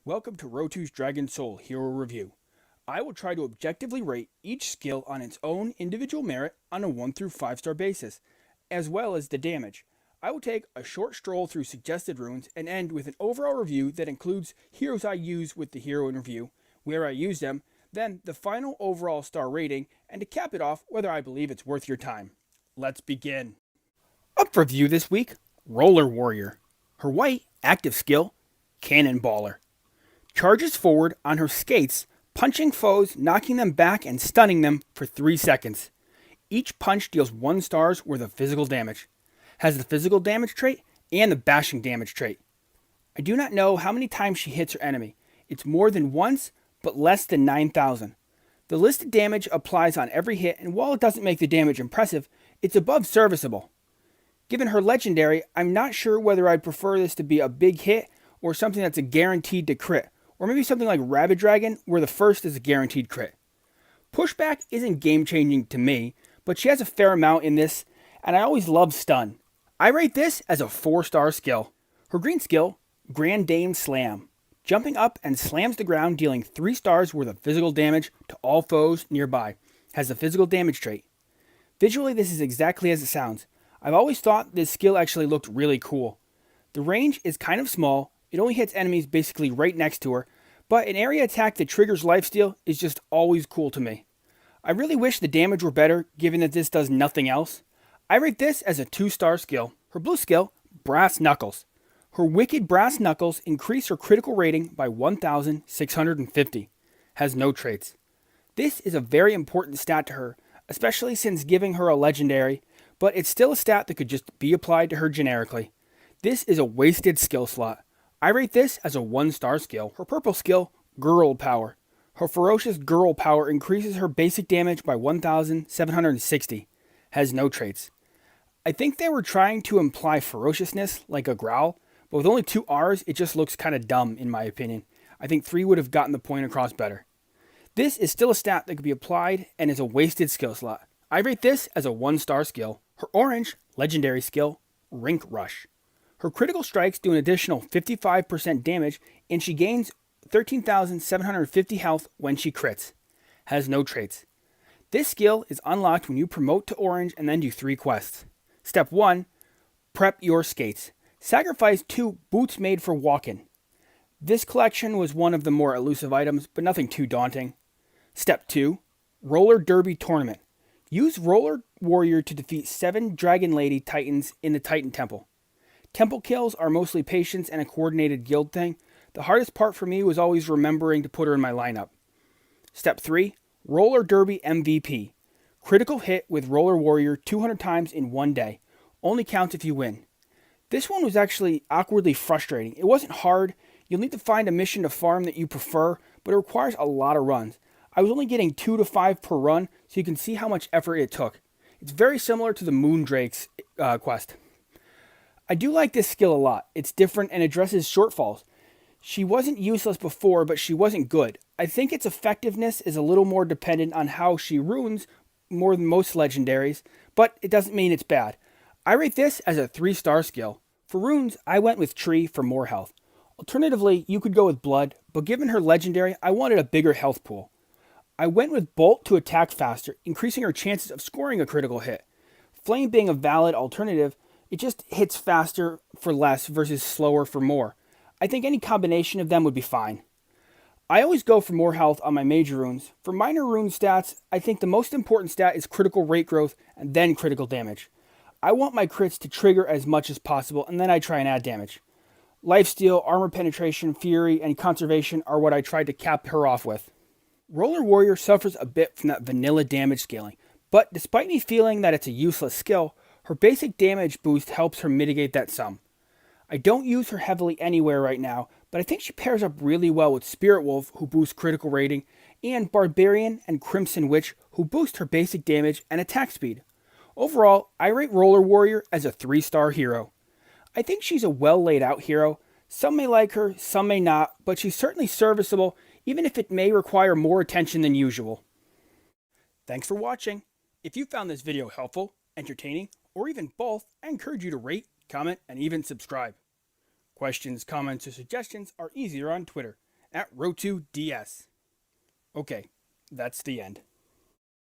Welcome to Rotu's DragonSoul Hero Review. I will try to objectively rate each skill on its own individual merit on a 1 through 5 star basis, as well as the damage. I will take a short stroll through suggested runes and end with an overall review that includes heroes I use with the hero in review, where I use them, then the final overall star rating, and to cap it off, whether I believe it's worth your time. Let's begin. Up for review this week, Roller Warrior. Her white active skill, Cannonballer. Charges forward on her skates, punching foes, knocking them back, and stunning them for 3 seconds. Each punch deals 1 star's worth of physical damage. Has the physical damage trait and the bashing damage trait. I do not know how many times she hits her enemy. It's more than once, but less than 9,000. The listed damage applies on every hit, and while it doesn't make the damage impressive, it's above serviceable. Given her legendary, I'm not sure whether I'd prefer this to be a big hit or something that's a guaranteed to crit. Or maybe something like Rabid Dragon, where the first is a guaranteed crit. Pushback isn't game-changing to me, but she has a fair amount in this, and I always love stun. I rate this as a 4-star skill. Her green skill, Grand Dame Slam. Jumping up and slams the ground, dealing 3 stars worth of physical damage to all foes nearby. Has the physical damage trait. Visually, this is exactly as it sounds. I've always thought this skill actually looked really cool. The range is kind of small. It only hits enemies basically right next to her, but an area attack that triggers lifesteal is just always cool to me. I really wish the damage were better, given that this does nothing else. I rate this as a 2-star skill. Her blue skill, Brass Knuckles. Her wicked Brass Knuckles increase her critical rating by 1,650. Has no traits. This is a very important stat to her, especially since giving her a legendary, but it's still a stat that could just be applied to her generically. This is a wasted skill slot. I rate this as a 1-star skill. Her purple skill, Girl Power. Her ferocious Girl Power increases her basic damage by 1,760. Has no traits. I think they were trying to imply ferociousness, like a growl, but with only 2 R's, it just looks kind of dumb in my opinion. I think 3 would have gotten the point across better. This is still a stat that could be applied and is a wasted skill slot. I rate this as a 1-star skill. Her orange, legendary skill, Rink Rush. Her critical strikes do an additional 55% damage, and she gains 13,750 health when she crits. Has no traits. This skill is unlocked when you promote to orange and then do 3 quests. Step 1. Prep your skates. Sacrifice 2 boots made for walking. This collection was one of the more elusive items, but nothing too daunting. Step 2. Roller Derby Tournament. Use Roller Warrior to defeat 7 Dragon Lady Titans in the Titan Temple. Temple kills are mostly patience and a coordinated guild thing. The hardest part for me was always remembering to put her in my lineup. Step 3. Roller Derby MVP. Critical hit with Roller Warrior 200 times in 1 day. Only counts if you win. This one was actually awkwardly frustrating. It wasn't hard. You'll need to find a mission to farm that you prefer, but it requires a lot of runs. I was only getting 2 to 5 per run, so you can see how much effort it took. It's very similar to the Moondrake's quest. I do like this skill a lot. It's different and addresses shortfalls. She wasn't useless before, but she wasn't good. I think its effectiveness is a little more dependent on how she runes more than most legendaries, but it doesn't mean it's bad. I rate this as a 3-star skill. For runes, I went with Tree for more health. Alternatively, you could go with Blood, but given her legendary, I wanted a bigger health pool. I went with Bolt to attack faster, increasing her chances of scoring a critical hit. Flame being a valid alternative, it just hits faster for less versus slower for more. I think any combination of them would be fine. I always go for more health on my major runes. For minor rune stats, I think the most important stat is critical rate growth and then critical damage. I want my crits to trigger as much as possible, and then I try and add damage. Lifesteal, armor penetration, fury, and conservation are what I tried to cap her off with. Roller Warrior suffers a bit from that vanilla damage scaling, but despite me feeling that it's a useless skill, her basic damage boost helps her mitigate that some. I don't use her heavily anywhere right now, but I think she pairs up really well with Spirit Wolf, who boosts critical rating, and Barbarian and Crimson Witch, who boost her basic damage and attack speed. Overall, I rate Roller Warrior as a 3-star hero. I think she's a well laid out hero. Some may like her, some may not, but she's certainly serviceable, even if it may require more attention than usual. Thanks for watching. If you found this video helpful, entertaining, or even both, I encourage you to rate, comment, and even subscribe. Questions, comments, or suggestions are easier on Twitter, at Rotu DS. Okay, that's the end.